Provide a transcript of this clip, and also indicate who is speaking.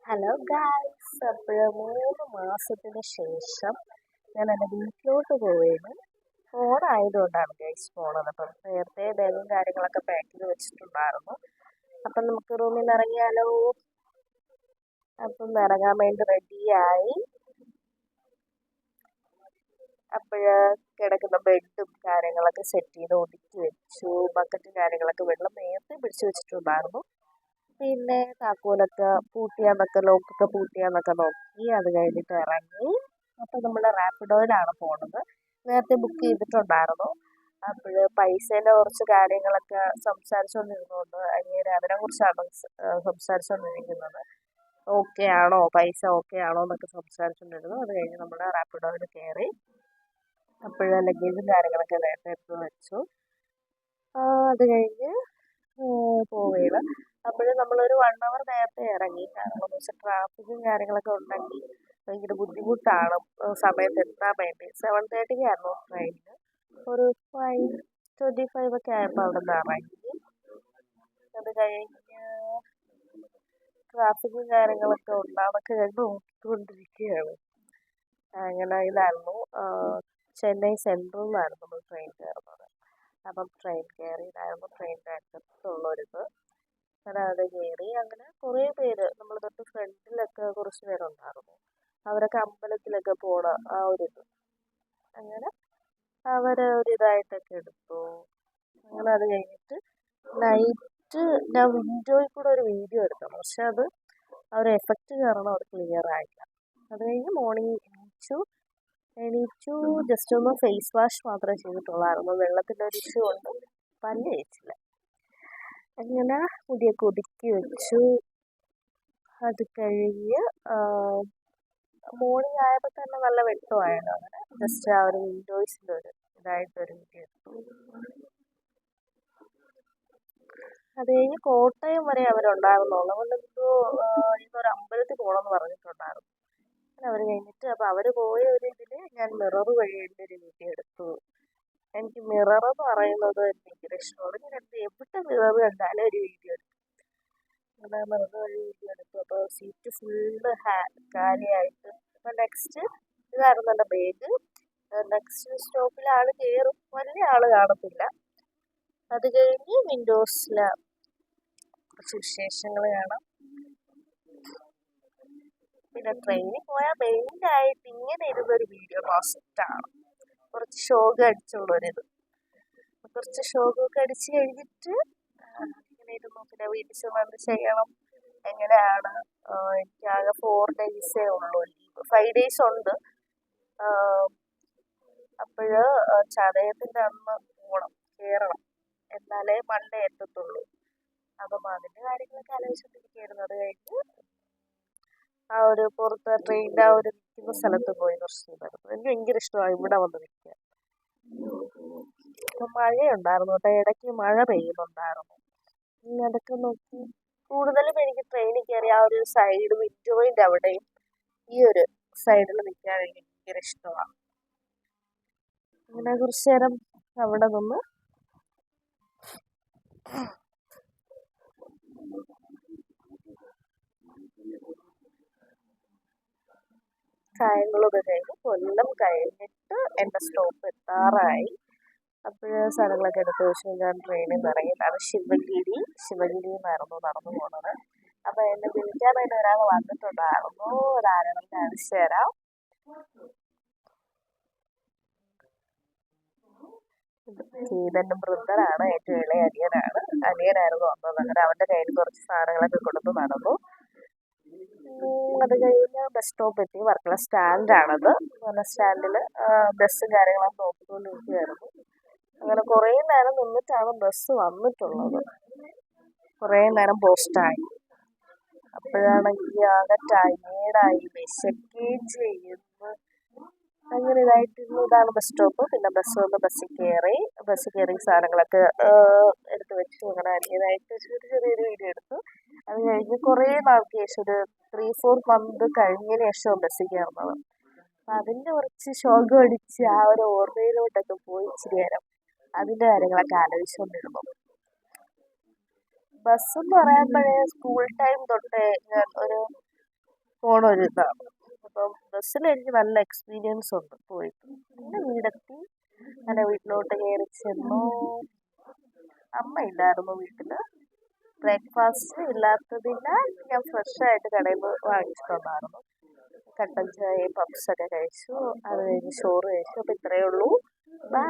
Speaker 1: Hello guys, അപ്പോൾ 3 മാസത്തിന് ശേഷം ഞാൻ എൻ്റെ വീട്ടിലോട്ട് പോവുകയാണ്. ഫോണായതുകൊണ്ടാണ് ഗൈസ് പോണത്. അപ്പം നേരത്തെ ബാഗും കാര്യങ്ങളൊക്കെ പാക്ക് ചെയ്ത് വെച്ചിട്ടുണ്ടായിരുന്നു. അപ്പം നമുക്ക് റൂമിൽ നിന്ന് ഇറങ്ങിയാലോ? അപ്പം ഇറങ്ങാൻ വേണ്ടി റെഡിയായി. അപ്പോഴ് കിടക്കുന്ന ബെഡും കാര്യങ്ങളൊക്കെ സെറ്റ് ചെയ്ത് ഒതുക്കി വെച്ചു. ബക്കറ്റും കാര്യങ്ങളൊക്കെ വെള്ളം നേരത്തെ പിടിച്ചു വെച്ചിട്ടുണ്ടായിരുന്നു. പിന്നെ താക്കോലൊക്കെ പൂട്ടിയാന്നൊക്കെ ലോക്കൊക്കെ പൂട്ടിയാന്നൊക്കെ നോക്കി. അത് കഴിഞ്ഞിട്ട് ഇറങ്ങി. അപ്പം നമ്മൾ റാപ്പിഡോയിലാണ് പോണത്. നേരത്തെ ബുക്ക് ചെയ്തിട്ടുണ്ടായിരുന്നു. അപ്പോൾ പൈസേൻ്റെ കുറച്ച് കാര്യങ്ങളൊക്കെ സംസാരിച്ചുകൊണ്ടിരുന്നുകൊണ്ട് അതിനെക്കുറിച്ചാണ് സംസാരിച്ചുകൊണ്ടിരിക്കുന്നത്. ഓക്കെ ആണോ, പൈസ ഓക്കെ ആണോ എന്നൊക്കെ സംസാരിച്ചുകൊണ്ടിരുന്നു. അത് കഴിഞ്ഞ് നമ്മൾ റാപ്പിഡോയിൽ കയറി. അപ്പോൾ ലഗേജും കാര്യങ്ങളൊക്കെ നേരത്തെ എടുത്ത് വെച്ചു. അത് കഴിഞ്ഞ് പോവുകയാണ്. അപ്പോൾ നമ്മളൊരു 1 hour നേരത്തെ ഇറങ്ങി. കാരണം എന്ന് വെച്ചാൽ ട്രാഫിക്കും കാര്യങ്ങളൊക്കെ ഉണ്ടെങ്കിൽ ഭയങ്കര ബുദ്ധിമുട്ടാണ് സമയത്ത് എത്താൻ വേണ്ടി. 7:30 ട്രെയിനിന്. ഒരു 5:25 ഒക്കെ ആയപ്പോൾ അവിടെ നിന്ന് ഇറങ്ങി. അത് കഴിഞ്ഞ് ട്രാഫിക്കും കാര്യങ്ങളൊക്കെ ഉണ്ടാകുന്നൊക്കെ ഞാൻ നോക്കിക്കൊണ്ടിരിക്കുകയാണ്. അങ്ങനെ ഇതായിരുന്നു. ചെന്നൈ സെൻട്രലിലായിരുന്നു നമ്മൾ ട്രെയിൻ കയറുന്നത്. അപ്പം ട്രെയിൻ കയറിയതായിരുന്നു ട്രെയിനിൻ്റെ അറ്റത്തുള്ളൊരിത്. അത് കയറി. അങ്ങനെ കുറേ പേര് നമ്മൾ തൊട്ട് ഫ്രണ്ടിലൊക്കെ കുറച്ച് പേരുണ്ടായിരുന്നു. അവരൊക്കെ അമ്പലത്തിലൊക്കെ പോണ ആ ഒരിത്. അങ്ങനെ അവരൊരിതായിട്ടൊക്കെ എടുത്തു. അങ്ങനെ അത് കഴിഞ്ഞിട്ട് നൈറ്റ് ഞാൻ വിൻഡോയിൽ കൂടെ ഒരു വീഡിയോ എടുക്കണം. പക്ഷെ അത് ആ ഒരു എഫക്റ്റ് കാരണം അത് ക്ലിയർ ആയില്ല. അത് കഴിഞ്ഞ് മോർണിംഗ് എണീച്ചു ജസ്റ്റ് ഒന്ന് ഫേസ് വാഷ് മാത്രമേ ചെയ്തിട്ടുള്ളായിരുന്നു. വെള്ളത്തിൻ്റെ ഒരു ഇഷ്യൂ കൊണ്ട് പല്ല് തേച്ചില്ല. അങ്ങനെ മുടിയൊക്കെ ഒതുക്കി വെച്ചു. അത് കഴിഞ്ഞ് മോർണിംഗ് ആയപ്പോൾ തന്നെ നല്ല വെട്ടമായിരുന്നു. അങ്ങനെ ജസ്റ്റ് ആ ഒരു വിൻഡോസിൻ്റെ ഒരു ഇതായിട്ടൊരു വീഡിയോ എടുത്തു. അത് കഴിഞ്ഞ് കോട്ടയം വരെ അവരുണ്ടായിരുന്നുള്ളൂ. ഇന്നൊരു അമ്പലത്തിൽ പോകണമെന്ന് പറഞ്ഞിട്ടുണ്ടായിരുന്നു. അവർ കഴിഞ്ഞിട്ട് അപ്പോൾ അവർ പോയ ഒരു ഇതിൽ ഞാൻ മിറർ വഴി എൻ്റെ ഒരു വീഡിയോ എടുത്തു. എനിക്ക് മിറർ എന്ന് പറയുന്നത് ഭയങ്കര ഇഷ്ടമാണ്. ഞാൻ എവിടെ മിറർ കണ്ടാലും ഒരു വീഡിയോ എടുക്കും. അങ്ങനെ മിറർ വഴി വീഡിയോ എടുത്തു. അപ്പോൾ സീറ്റ് ഫുള്ള് കാലിയായിട്ട്. അപ്പോൾ നെക്സ്റ്റ് ഇതായിരുന്നു എൻ്റെ ബാഗ്. നെക്സ്റ്റ് സ്റ്റോപ്പിൽ ആൾ കയറും, വലിയ ആൾ കാണത്തില്ല. അത് കഴിഞ്ഞ് വിൻഡോസിലെ കുറച്ച് വിശേഷങ്ങൾ കാണാം. പിന്നെ ട്രെയിനിൽ പോയാൽ മെയിനായിട്ട് ഇങ്ങനെ ഇരുന്നൊരു വീഡിയോ മസ്റ്റാണ്. കുറച്ച് ഷോക്ക് അടിച്ചുള്ളൊരിത്. കുറച്ച് ഷോക്കൊക്കെ അടിച്ച് കഴിഞ്ഞിട്ട് ഇങ്ങനെ ഇരുന്നു. പിന്നെ വീട്ടിൽ ചെന്ന് ചെയ്യണം. എങ്ങനെയാണ് എനിക്കാകെ 4 days ഉള്ളൂ ലീവ്. 5 days ഉണ്ട്. അപ്പോൾ ചതയത്തിൻ്റെ അന്ന് പോകണം, കയറണം, എന്നാലേ മൺഡേ എത്തത്തുള്ളൂ. അപ്പം അതിൻ്റെ കാര്യങ്ങളൊക്കെ ആലോചിച്ചുകൊണ്ടിരിക്കുകയായിരുന്നു. അത് കഴിഞ്ഞ് ആ ഒരു പുറത്ത് ട്രെയിനിൻ്റെ ആ ഒരു നിൽക്കുന്ന സ്ഥലത്ത് പോയി കുറച്ച് ചെയ്തായിരുന്നു. എനിക്ക് ഭയങ്കര ഇഷ്ടമാണ് ഇവിടെ വന്ന് നിൽക്കാൻ. അപ്പം മഴയുണ്ടായിരുന്നു കേട്ടോ, ഇടയ്ക്ക് മഴ പെയ്യുന്നുണ്ടായിരുന്നു. അതൊക്കെ നോക്കി കൂടുതലും എനിക്ക് ട്രെയിനിൽ കയറി ആ ഒരു സൈഡ് വിൻഡോയിൻ്റെ അവിടെയും ഈ ഒരു സൈഡിൽ നിൽക്കാൻ എനിക്ക് ഭയങ്കര ഇഷ്ടമാണ്. അങ്ങനെ കുറച്ച് നേരം അവിടെ നിന്ന് കാര്യങ്ങളൊക്കെ കഴിഞ്ഞ് കൊല്ലം കഴിഞ്ഞിട്ട് എൻ്റെ സ്റ്റോപ്പ് എത്താറായി. അപ്പോൾ സ്ഥലങ്ങളൊക്കെ എടുത്ത് വെച്ച് ഞാൻ ട്രെയിനിൽ നിന്ന് ഇറങ്ങിയിട്ടാണ് ശിവഗിരിയിൽ നിന്നായിരുന്നു നടന്നു പോകുന്നത്. അപ്പോൾ എന്നെ വിളിക്കാനായിട്ട് ഒരാൾ വന്നിട്ടുണ്ടായിരുന്നു. ഒരാളെ കാണിച്ചു തരാം. ഗീതൻ്റെ ബ്രദറാണ്, ഏറ്റവും ഇളയ അനിയനായിരുന്നു വന്നത്. അങ്ങനെ അവൻ്റെ കയ്യിൽ കുറച്ച് സാധനങ്ങളൊക്കെ കൊടുത്ത് നടന്നു. അത് കഴിഞ്ഞ് ബസ് സ്റ്റോപ്പ് എത്തി. വർക്കല സ്റ്റാൻഡാണത്. സ്റ്റാൻഡിൽ ബസ്സും കാര്യങ്ങളൊക്കെ നോക്കിക്കൊണ്ടിരിക്കുകയായിരുന്നു. അങ്ങനെ കുറേ നേരം നിന്നിട്ടാണ് ബസ് വന്നിട്ടുള്ളത്. കുറേ നേരം പോസ്റ്റായി. അപ്പോഴാണെങ്കിൽ ആകെ ടയേർഡായി, വിശക്കുകയും ചെയ്യുന്നു. അങ്ങനെ ഇതായിട്ടിരുന്നു. ഇതാണ് ബസ് സ്റ്റോപ്പ്. പിന്നെ ബസ് വന്ന് ബസ്സിൽ കയറി സാധനങ്ങളൊക്കെ എടുത്ത് വെച്ചു. അങ്ങനെ അതിൻ്റേതായിട്ട് ചെറിയൊരു വീഡിയോ എടുത്തു. അത് കഴിഞ്ഞ് കുറേ നാൾക്ക് ശേഷം ഒരു 3-4 month കഴിഞ്ഞതിന് ശേഷം ബസ്സിൽ കയറുന്നത്. അപ്പം അതിൻ്റെ കുറച്ച് ഷോക്ക് അടിച്ച് ആ ഒരു ഓർമ്മയിലോട്ടൊക്കെ പോയി ഇച്ചിരി നേരം അതിൻ്റെ കാര്യങ്ങളൊക്കെ ആലോചിച്ചുകൊണ്ടിരുന്നു. ബസ് എന്ന് പറയുമ്പോഴേ സ്കൂൾ ടൈം തൊട്ടേ ഞാൻ ഒരു പോണ ഒരു ഇതാണ്. അപ്പം ബസ്സിൽ എനിക്ക് നല്ല എക്സ്പീരിയൻസ് ഉണ്ട് പോയിട്ട്. പിന്നെ വീടെത്തി, അങ്ങനെ വീട്ടിലോട്ട് കയറി ചെന്നു. അമ്മ ഇല്ലായിരുന്നു വീട്ടിൽ. ബ്രേക്ക്ഫാസ്റ്റ് ഇല്ലാത്തതിനാൽ ഞാൻ ഫ്രഷായിട്ട് കടയിൽ നിന്ന് വാങ്ങിച്ചിട്ട് വന്നായിരുന്നു. കട്ടൻ ചായയും പപ്സൊക്കെ കഴിച്ചു. അത് കഴിഞ്ഞ് ചോറ് കഴിച്ചു. അപ്പം ഇത്രയേ ഉള്ളൂ. ബൈ.